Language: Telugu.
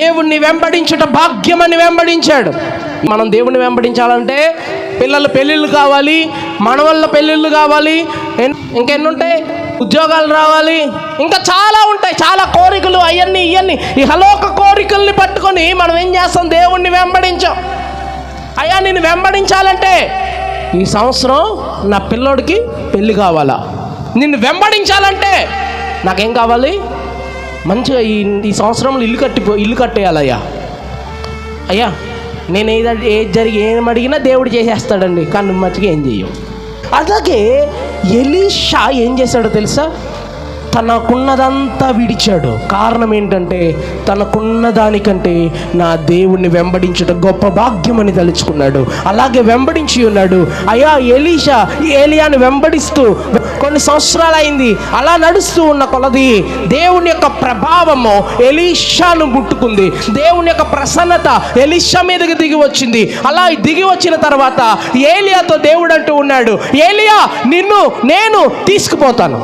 దేవుణ్ణి వెంబడించుట భాగ్యమని వెంబడించాడు. మనం దేవుణ్ణి వెంబడించాలంటే పిల్లల పెళ్ళిళ్ళు కావాలి, మనవళ్ళ పెళ్ళిళ్ళు కావాలి, ఇంకెన్ని ఉంటాయి, ఉద్యోగాలు రావాలి, ఇంకా చాలా ఉంటాయి, చాలా కోరికలు, అవన్నీ ఇవన్నీ ఈ హలోక కోరికల్ని పట్టుకొని మనం ఏం చేస్తాం, దేవుణ్ణి వెంబడించాం. అయ్యా నేను వెంబడించాలంటే ఈ సంవత్సరం నా పిల్లోడికి పెళ్ళి కావాలా, నిన్ను వెంబడించాలంటే నాకేం కావాలి, మంచిగా ఈ సంవత్సరంలో ఇల్లు కట్టేయాలయ్యా. అయ్యా నేను ఏం అడిగినా దేవుడు చేసేస్తాడండి, కానీ నువ్వు మంచిగా ఏం చెయ్యం. అలాగే ఎలీషా ఏం చేశాడో తెలుసా, తనకున్నదంతా విడిచాడు. కారణం ఏంటంటే తనకున్న దానికంటే నా దేవుణ్ణి వెంబడించుట గొప్ప భాగ్యమని తలుచుకున్నాడు. అలాగే వెంబడించి ఉన్నాడు. అయ్యా ఎలీషా ఏలియాను వెంబడిస్తూ కొన్ని సంవత్సరాలు అయింది. అలా నడుస్తూ ఉన్న కొలది దేవుని యొక్క ప్రభావము ఎలీషాను ముట్టుకుంది. దేవుని యొక్క ప్రసన్నత ఎలీషా మీదకి దిగి వచ్చింది. అలా దిగి వచ్చిన తర్వాత ఏలియాతో దేవుడు అంటూ ఉన్నాడు, ఏలియా నిన్ను నేను తీసుకుపోతాను.